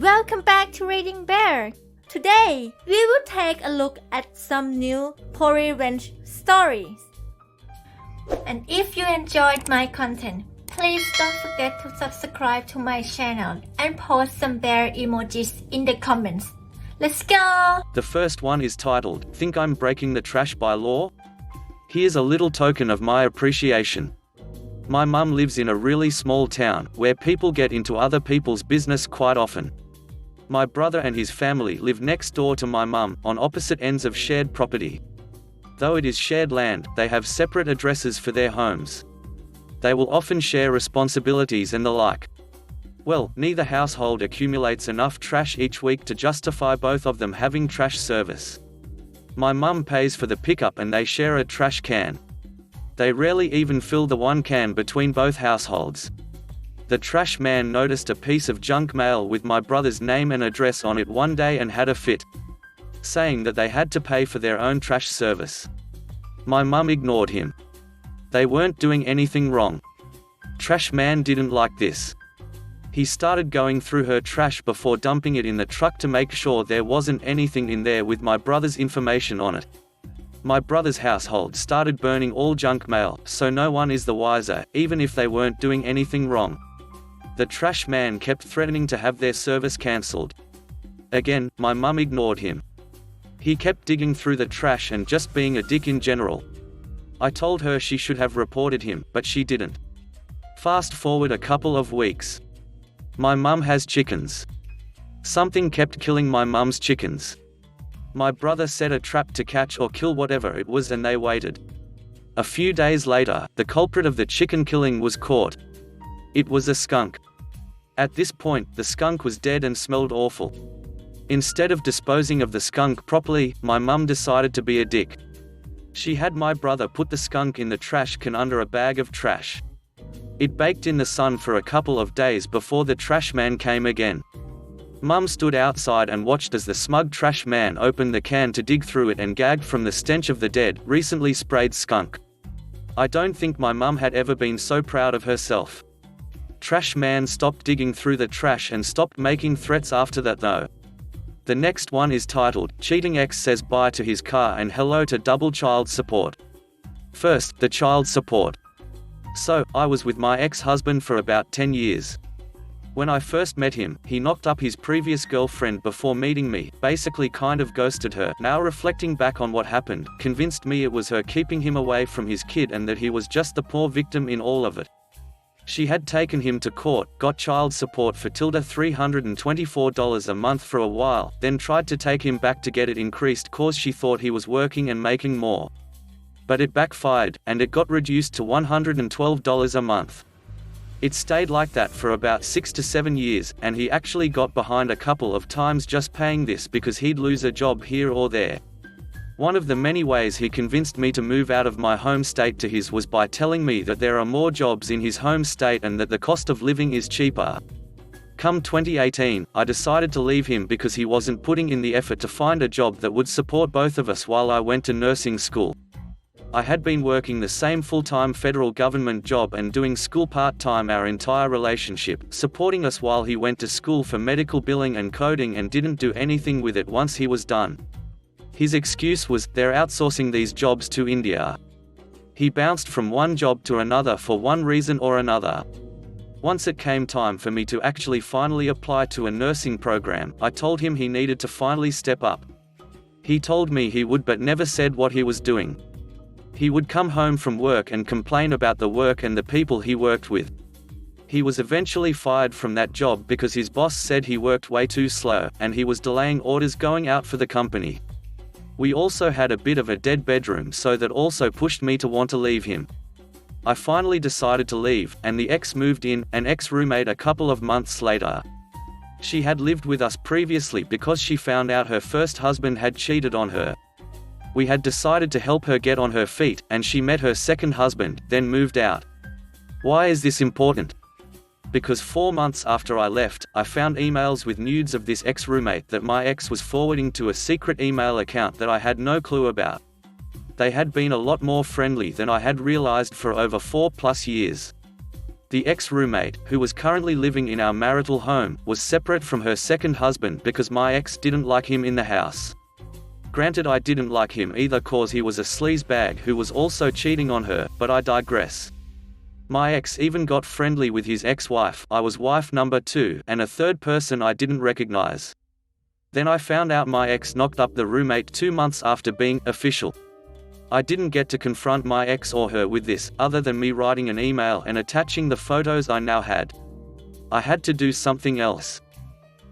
Welcome back to ReadingBear. Today, we will take a look at some new revenge stories. And if you enjoyed my content, please don't forget to subscribe to my channel and post some bear emojis in the comments. Let's go! The first one is titled, "Think I'm Breaking the Trash by Law?" Here's a little token of my appreciation. My mum lives in a really small town, where people get into other people's business quite often. My brother and his family live next door to my mum, on opposite ends of shared property. Though it is shared land, they have separate addresses for their homes. They will often share responsibilities and the like. Well, neither household accumulates enough trash each week to justify both of them having trash service. My mum pays for the pickup and they share a trash can. They rarely even fill the one can between both households. The trash man noticed a piece of junk mail with my brother's name and address on it one day and had a fit, saying that they had to pay for their own trash service. My mum ignored him. They weren't doing anything wrong. Trash man didn't like this. He started going through her trash before dumping it in the truck to make sure there wasn't anything in there with my brother's information on it. My brother's household started burning all junk mail, so no one is the wiser, even if they weren't doing anything wrong. The trash man kept threatening to have their service cancelled. Again, my mum ignored him. He kept digging through the trash and just being a dick in general. I told her she should have reported him, but she didn't. Fast forward a couple of weeks. My mum has chickens. Something kept killing my mum's chickens. My brother set a trap to catch or kill whatever it was and they waited. A few days later, the culprit of the chicken killing was caught. It was a skunk. At this point, the skunk was dead and smelled awful. Instead of disposing of the skunk properly, my mum decided to be a dick. She had my brother put the skunk in the trash can under a bag of trash. It baked in the sun for a couple of days before the trash man came again. Mum stood outside and watched as the smug trash man opened the can to dig through it and gagged from the stench of the dead, recently sprayed skunk. I don't think my mum had ever been so proud of herself. Trash man stopped digging through the trash and stopped making threats after that though. The next one is titled, "Cheating Ex Says Bye to His Car and Hello to Double Child Support." First, the child support. So, I was with my ex-husband for about 10 years. When I first met him, he knocked up his previous girlfriend before meeting me, basically kind of ghosted her. Now reflecting back on what happened, convinced me it was her keeping him away from his kid and that he was just the poor victim in all of it. She had taken him to court, got child support for $324 a month for a while, then tried to take him back to get it increased cause she thought he was working and making more. But it backfired, and it got reduced to $112 a month. It stayed like that for about 6 to 7 years, and he actually got behind a couple of times just paying this because he'd lose a job here or there. One of the many ways he convinced me to move out of my home state to his was by telling me that there are more jobs in his home state and that the cost of living is cheaper. Come 2018, I decided to leave him because he wasn't putting in the effort to find a job that would support both of us while I went to nursing school. I had been working the same full-time federal government job and doing school part-time our entire relationship, supporting us while he went to school for medical billing and coding and didn't do anything with it once he was done. His excuse was, they're outsourcing these jobs to India. He bounced from one job to another for one reason or another. Once it came time for me to actually finally apply to a nursing program, I told him he needed to finally step up. He told me he would but never said what he was doing. He would come home from work and complain about the work and the people he worked with. He was eventually fired from that job because his boss said he worked way too slow, and he was delaying orders going out for the company. We also had a bit of a dead bedroom, so that also pushed me to want to leave him. I finally decided to leave, and the ex moved in, an ex-roommate a couple of months later. She had lived with us previously because she found out her first husband had cheated on her. We had decided to help her get on her feet, and she met her second husband, then moved out. Why is this important? Because 4 months after I left, I found emails with nudes of this ex-roommate that my ex was forwarding to a secret email account that I had no clue about. They had been a lot more friendly than I had realized for over 4+ years. The ex-roommate, who was currently living in our marital home, was separate from her second husband because my ex didn't like him in the house. Granted, I didn't like him either cause he was a sleazebag who was also cheating on her, but I digress. My ex even got friendly with his ex-wife, I was wife number 2, and a third person I didn't recognize. Then I found out my ex knocked up the roommate 2 months after being official. I didn't get to confront my ex or her with this, other than me writing an email and attaching the photos I now had. I had to do something else.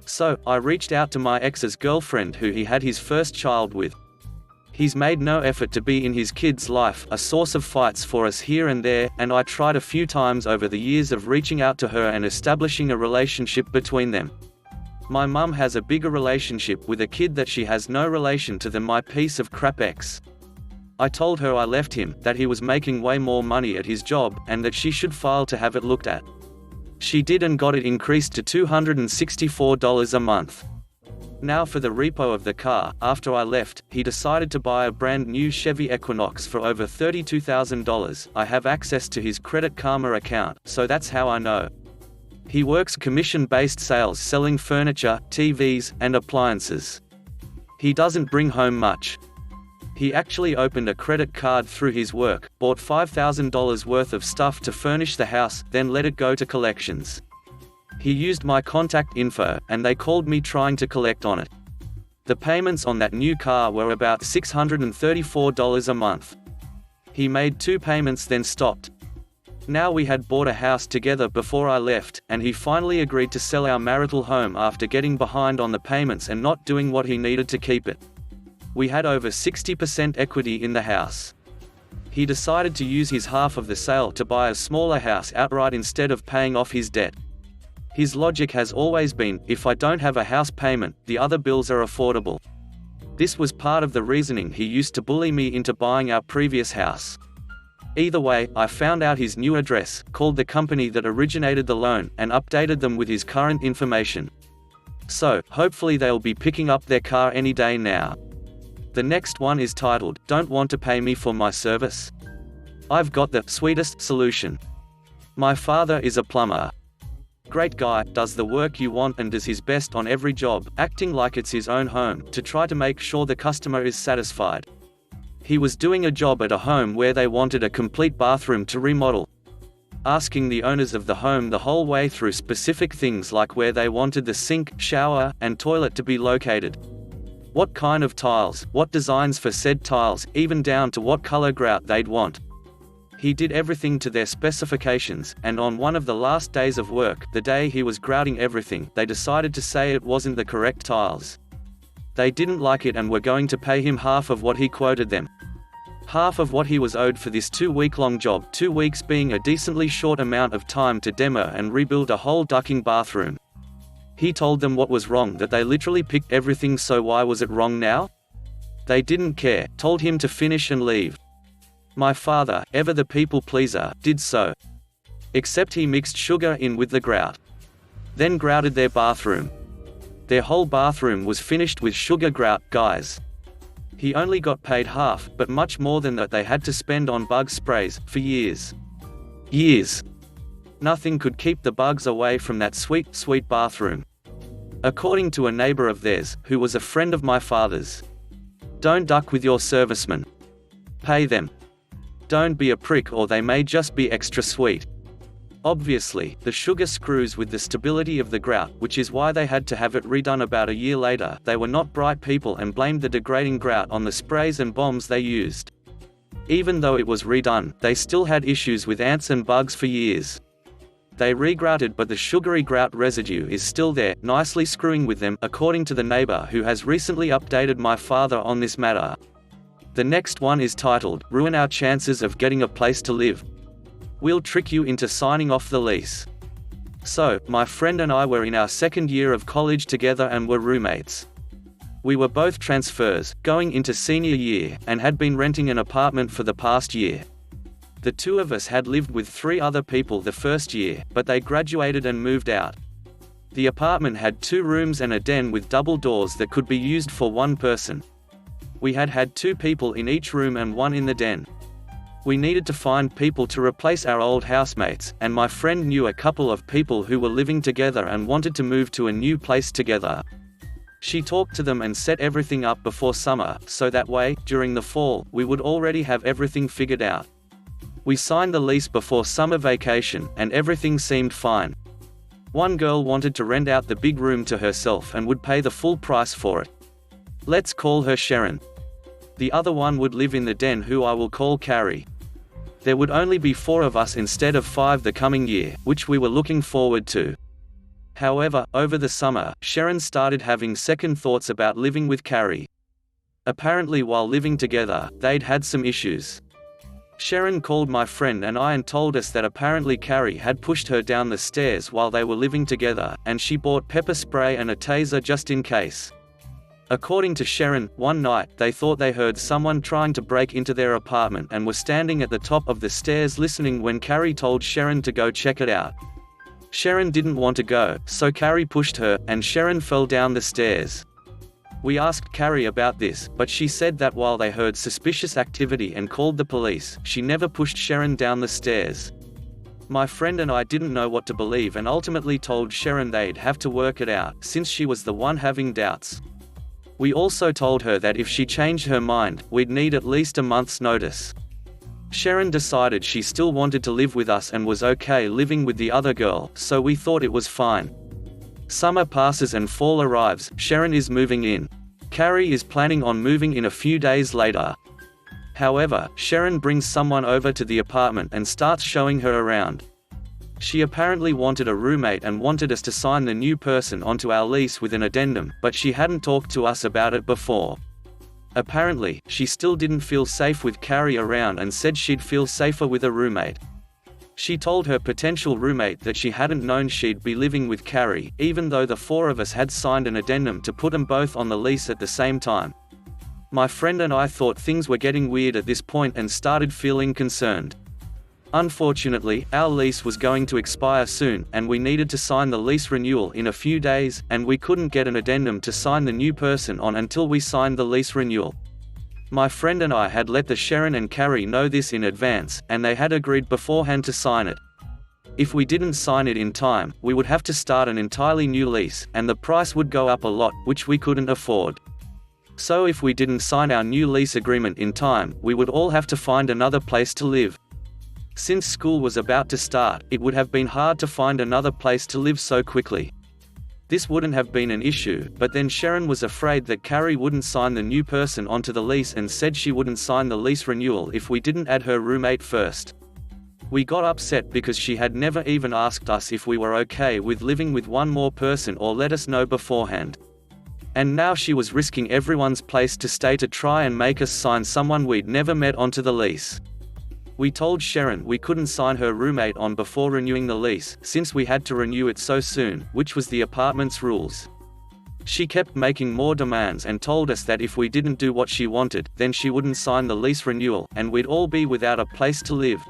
So, I reached out to my ex's girlfriend who he had his first child with. He's made no effort to be in his kid's life, a source of fights for us here and there, and I tried a few times over the years of reaching out to her and establishing a relationship between them. My mum has a bigger relationship with a kid that she has no relation to than my piece of crap ex. I told her I left him, that he was making way more money at his job, and that she should file to have it looked at. She did and got it increased to $264 a month. Now for the repo of the car. After I left, he decided to buy a brand new Chevy Equinox for over $32,000. I have access to his Credit Karma account, so that's how I know. He works commission-based sales selling furniture, TVs, and appliances. He doesn't bring home much. He actually opened a credit card through his work, bought $5,000 worth of stuff to furnish the house, then let it go to collections. He used my contact info, and they called me trying to collect on it. The payments on that new car were about $634 a month. He made 2 payments then stopped. Now we had bought a house together before I left, and he finally agreed to sell our marital home after getting behind on the payments and not doing what he needed to keep it. We had over 60% equity in the house. He decided to use his half of the sale to buy a smaller house outright instead of paying off his debt. His logic has always been, if I don't have a house payment, the other bills are affordable. This was part of the reasoning he used to bully me into buying our previous house. Either way, I found out his new address, called the company that originated the loan, and updated them with his current information. So, hopefully they'll be picking up their car any day now. The next one is titled, "Don't Want to Pay Me for My Service?" I've got the sweetest solution. My father is a plumber. Great guy, does the work you want and does his best on every job, acting like it's his own home, to try to make sure the customer is satisfied. He was doing a job at a home where they wanted a complete bathroom to remodel. Asking the owners of the home the whole way through specific things like where they wanted the sink, shower, and toilet to be located. What kind of tiles, what designs for said tiles, even down to what color grout they'd want. He did everything to their specifications, and on one of the last days of work, the day he was grouting everything, they decided to say it wasn't the correct tiles. They didn't like it and were going to pay him half of what he quoted them. Half of what he was owed for this 2-week-long job, 2 weeks being a decently short amount of time to demo and rebuild a whole ducking bathroom. He told them what was wrong, that they literally picked everything, so why was it wrong now? They didn't care, told him to finish and leave. My father, ever the people pleaser, did so. Except he mixed sugar in with the grout. Then grouted their bathroom. Their whole bathroom was finished with sugar grout, guys. He only got paid half, but much more than that they had to spend on bug sprays, for years. Years. Nothing could keep the bugs away from that sweet, sweet bathroom. According to a neighbor of theirs, who was a friend of my father's. Don't duck with your servicemen. Pay them. Don't be a prick or they may just be extra sweet. Obviously, the sugar screws with the stability of the grout, which is why they had to have it redone about a year later. They were not bright people and blamed the degrading grout on the sprays and bombs they used. Even though it was redone, they still had issues with ants and bugs for years. They regrouted, but the sugary grout residue is still there, nicely screwing with them, according to the neighbor who has recently updated my father on this matter. The next one is titled, "Ruin Our Chances of Getting a Place to Live. We'll trick you into signing off the lease." So, my friend and I were in our second year of college together and were roommates. We were both transfers, going into senior year, and had been renting an apartment for the past year. The two of us had lived with 3 other people the first year, but they graduated and moved out. The apartment had 2 rooms and a den with double doors that could be used for 1 person. We had 2 people in each room and 1 in the den. We needed to find people to replace our old housemates, and my friend knew a couple of people who were living together and wanted to move to a new place together. She talked to them and set everything up before summer, so that way, during the fall, we would already have everything figured out. We signed the lease before summer vacation, and everything seemed fine. One girl wanted to rent out the big room to herself and would pay the full price for it. Let's call her Sharon. The other one would live in the den, who I will call Carrie. There would only be 4 of us instead of 5 the coming year, which we were looking forward to. However, over the summer, Sharon started having second thoughts about living with Carrie. Apparently while living together, they'd had some issues. Sharon called my friend and I and told us that apparently Carrie had pushed her down the stairs while they were living together, and she bought pepper spray and a taser just in case. According to Sharon, one night, they thought they heard someone trying to break into their apartment and were standing at the top of the stairs listening when Carrie told Sharon to go check it out. Sharon didn't want to go, so Carrie pushed her, and Sharon fell down the stairs. We asked Carrie about this, but she said that while they heard suspicious activity and called the police, she never pushed Sharon down the stairs. My friend and I didn't know what to believe and ultimately told Sharon they'd have to work it out, since she was the one having doubts. We also told her that if she changed her mind, we'd need at least a month's notice. Sharon decided she still wanted to live with us and was okay living with the other girl, so we thought it was fine. Summer passes and fall arrives. Sharon is moving in. Carrie is planning on moving in a few days later. However, Sharon brings someone over to the apartment and starts showing her around. She apparently wanted a roommate and wanted us to sign the new person onto our lease with an addendum, but she hadn't talked to us about it before. Apparently, she still didn't feel safe with Carrie around and said she'd feel safer with a roommate. She told her potential roommate that she hadn't known she'd be living with Carrie, even though the 4 of us had signed an addendum to put them both on the lease at the same time. My friend and I thought things were getting weird at this point and started feeling concerned. Unfortunately, our lease was going to expire soon, and we needed to sign the lease renewal in a few days, and we couldn't get an addendum to sign the new person on until we signed the lease renewal. My friend and I had let the Sharon and Carrie know this in advance, and they had agreed beforehand to sign it. If we didn't sign it in time, we would have to start an entirely new lease, and the price would go up a lot, which we couldn't afford. So if we didn't sign our new lease agreement in time, we would all have to find another place to live. Since school was about to start, it would have been hard to find another place to live so quickly. This wouldn't have been an issue, but then Sharon was afraid that Carrie wouldn't sign the new person onto the lease and said she wouldn't sign the lease renewal if we didn't add her roommate first. We got upset because she had never even asked us if we were okay with living with one more person or let us know beforehand. And now she was risking everyone's place to stay to try and make us sign someone we'd never met onto the lease. We told Sharon we couldn't sign her roommate on before renewing the lease, since we had to renew it so soon, which was the apartment's rules. She kept making more demands and told us that if we didn't do what she wanted, then she wouldn't sign the lease renewal, and we'd all be without a place to live.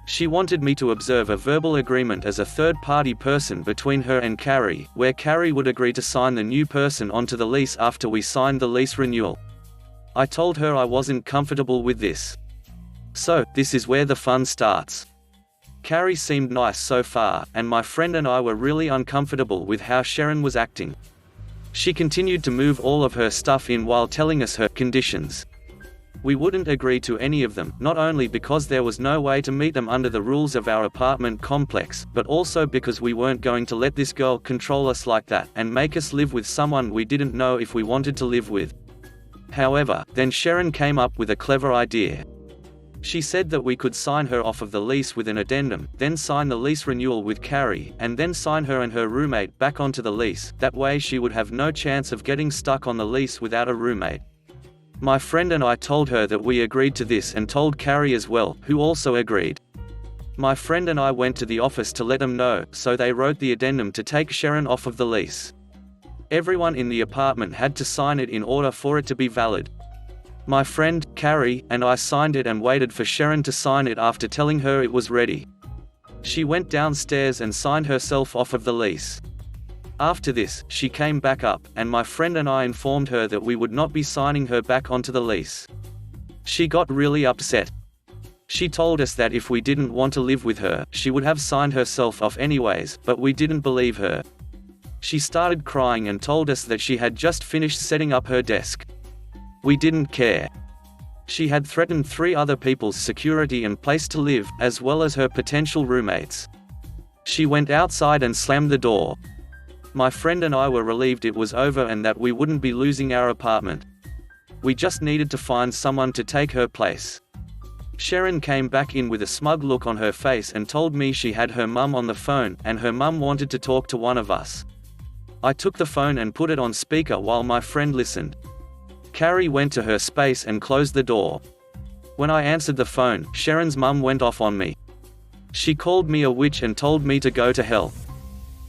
She wanted me to observe a verbal agreement as a third-party person between her and Carrie, where Carrie would agree to sign the new person onto the lease after we signed the lease renewal. I told her I wasn't comfortable with this. So, this is where the fun starts. Carrie seemed nice so far, and my friend and I were really uncomfortable with how Sharon was acting. She continued to move all of her stuff in while telling us her conditions. We wouldn't agree to any of them, not only because there was no way to meet them under the rules of our apartment complex, but also because we weren't going to let this girl control us like that, and make us live with someone we didn't know if we wanted to live with. However, then Sharon came up with a clever idea. She said that we could sign her off of the lease with an addendum, then sign the lease renewal with Carrie, and then sign her and her roommate back onto the lease. That way she would have no chance of getting stuck on the lease without a roommate. My friend and I told her that we agreed to this and told Carrie as well, who also agreed. My friend and I went to the office to let them know, so they wrote the addendum to take Sharon off of the lease. Everyone in the apartment had to sign it in order for it to be valid. My friend, Carrie, and I signed it and waited for Sharon to sign it after telling her it was ready. She went downstairs and signed herself off of the lease. After this, she came back up, and my friend and I informed her that we would not be signing her back onto the lease. She got really upset. She told us that if we didn't want to live with her, she would have signed herself off anyways, but we didn't believe her. She started crying and told us that she had just finished setting up her desk. We didn't care. She had threatened 3 other people's security and place to live, as well as her potential roommates. She went outside and slammed the door. My friend and I were relieved it was over and that we wouldn't be losing our apartment. We just needed to find someone to take her place. Sharon came back in with a smug look on her face and told me she had her mum on the phone, and her mum wanted to talk to one of us. I took the phone and put it on speaker while my friend listened. Carrie went to her space and closed the door. When I answered the phone, Sharon's mum went off on me. She called me a witch and told me to go to hell.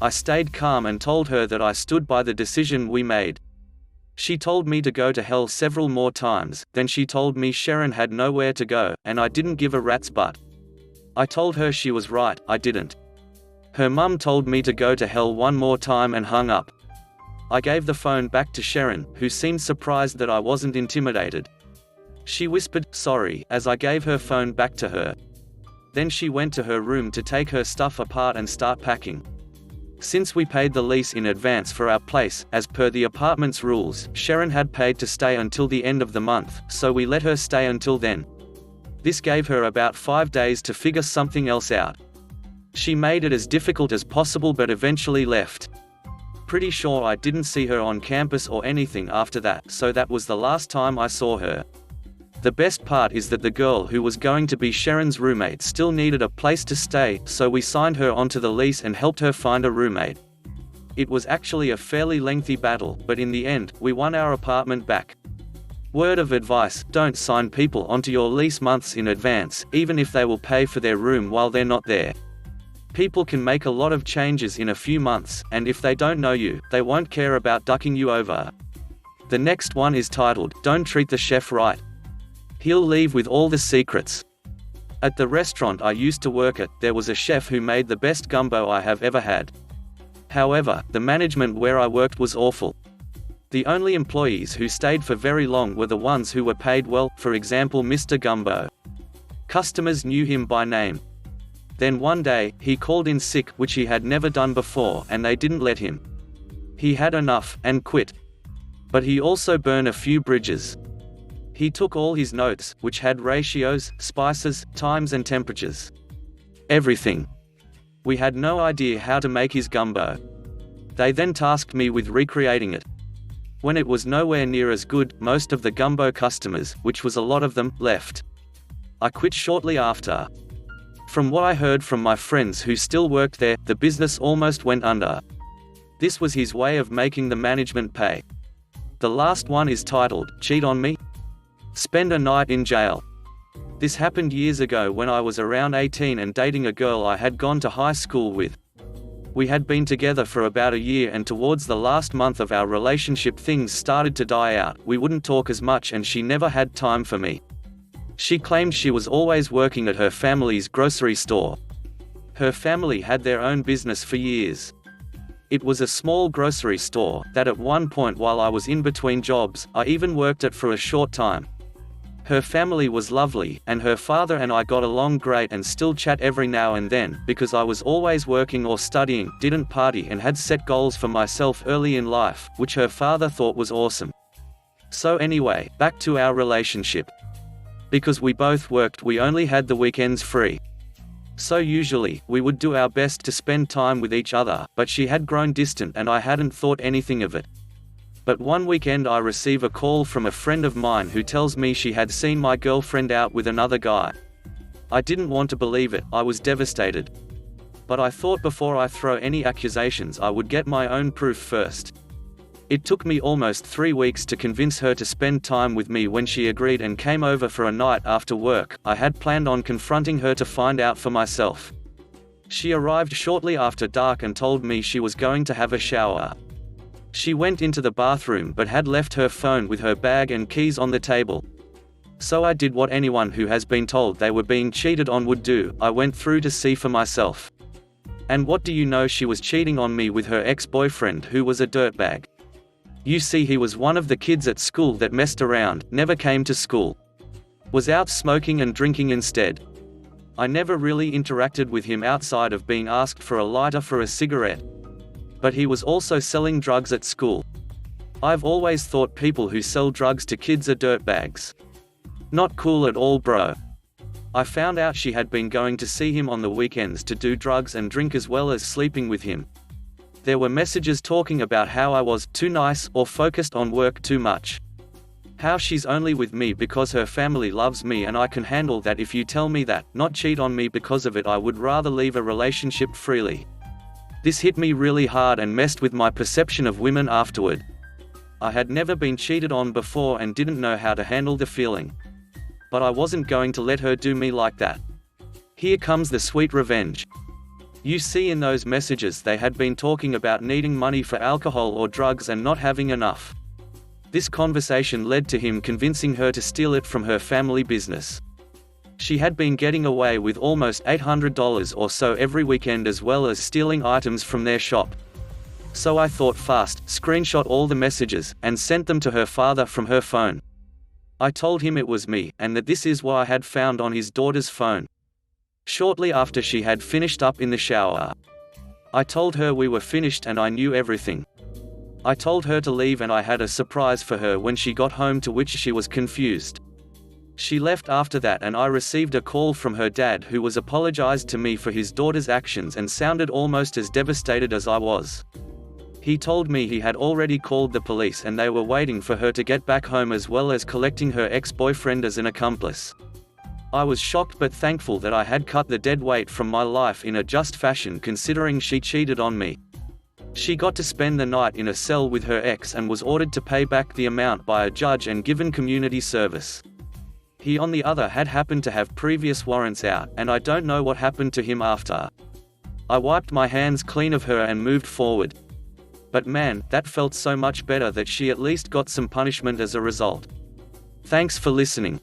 I stayed calm and told her that I stood by the decision we made. She told me to go to hell several more times, then she told me Sharon had nowhere to go, and I didn't give a rat's butt. I told her she was right, I didn't. Her mum told me to go to hell one more time and hung up. I gave the phone back to Sharon, who seemed surprised that I wasn't intimidated. She whispered, "Sorry," as I gave her phone back to her. Then she went to her room to take her stuff apart and start packing. Since we paid the lease in advance for our place, as per the apartment's rules, Sharon had paid to stay until the end of the month, so we let her stay until then. This gave her about 5 days to figure something else out. She made it as difficult as possible but eventually left. Pretty sure I didn't see her on campus or anything after that, so that was the last time I saw her. The best part is that the girl who was going to be Sharon's roommate still needed a place to stay, so we signed her onto the lease and helped her find a roommate. It was actually a fairly lengthy battle, but in the end, we won our apartment back. Word of advice: don't sign people onto your lease months in advance, even if they will pay for their room while they're not there. People can make a lot of changes in a few months, and if they don't know you, they won't care about ducking you over. The next one is titled, "Don't Treat the Chef Right. He'll leave with all the secrets." At the restaurant I used to work at, there was a chef who made the best gumbo I have ever had. However, the management where I worked was awful. The only employees who stayed for very long were the ones who were paid well, for example Mr. Gumbo. Customers knew him by name. Then one day, he called in sick, which he had never done before, and they didn't let him. He had enough, and quit. But he also burned a few bridges. He took all his notes, which had ratios, spices, times and temperatures. Everything. We had no idea how to make his gumbo. They then tasked me with recreating it. When it was nowhere near as good, most of the gumbo customers, which was a lot of them, left. I quit shortly after. From what I heard from my friends who still worked there, the business almost went under. This was his way of making the management pay. The last one is titled, "Cheat on Me? Spend a night in jail." This happened years ago when I was around 18 and dating a girl I had gone to high school with. We had been together for about a year, and towards the last month of our relationship things started to die out. We wouldn't talk as much and she never had time for me. She claimed she was always working at her family's grocery store. Her family had their own business for years. It was a small grocery store that at one point while I was in between jobs, I even worked at for a short time. Her family was lovely, and her father and I got along great and still chat every now and then, because I was always working or studying, didn't party and had set goals for myself early in life, which her father thought was awesome. So anyway, back to our relationship. Because we both worked, we only had the weekends free. So usually, we would do our best to spend time with each other, but she had grown distant and I hadn't thought anything of it. But one weekend I receive a call from a friend of mine who tells me she had seen my girlfriend out with another guy. I didn't want to believe it, I was devastated. But I thought before I throw any accusations I would get my own proof first. It took me almost 3 weeks to convince her to spend time with me. When she agreed and came over for a night after work, I had planned on confronting her to find out for myself. She arrived shortly after dark and told me she was going to have a shower. She went into the bathroom but had left her phone with her bag and keys on the table. So I did what anyone who has been told they were being cheated on would do, I went through to see for myself. And what do you know, she was cheating on me with her ex-boyfriend who was a dirtbag. You see, he was one of the kids at school that messed around, never came to school. Was out smoking and drinking instead. I never really interacted with him outside of being asked for a lighter for a cigarette. But he was also selling drugs at school. I've always thought people who sell drugs to kids are dirtbags. Not cool at all, bro. I found out she had been going to see him on the weekends to do drugs and drink as well as sleeping with him. There were messages talking about how I was too nice or focused on work too much. How she's only with me because her family loves me and I can handle that. If you tell me that, not cheat on me because of it, I would rather leave a relationship freely. This hit me really hard and messed with my perception of women afterward. I had never been cheated on before and didn't know how to handle the feeling. But I wasn't going to let her do me like that. Here comes the sweet revenge. You see, in those messages they had been talking about needing money for alcohol or drugs and not having enough. This conversation led to him convincing her to steal it from her family business. She had been getting away with almost $800 or so every weekend, as well as stealing items from their shop. So I thought fast, screenshot all the messages, and sent them to her father from her phone. I told him it was me, and that this is what I had found on his daughter's phone. Shortly after she had finished up in the shower, I told her we were finished and I knew everything. I told her to leave and I had a surprise for her when she got home, to which she was confused. She left after that and I received a call from her dad, who was apologized to me for his daughter's actions and sounded almost as devastated as I was. He told me he had already called the police and they were waiting for her to get back home, as well as collecting her ex-boyfriend as an accomplice. I was shocked but thankful that I had cut the dead weight from my life in a just fashion, considering she cheated on me. She got to spend the night in a cell with her ex and was ordered to pay back the amount by a judge and given community service. He, on the other, had happened to have previous warrants out, and I don't know what happened to him after. I wiped my hands clean of her and moved forward. But man, that felt so much better that she at least got some punishment as a result. Thanks for listening.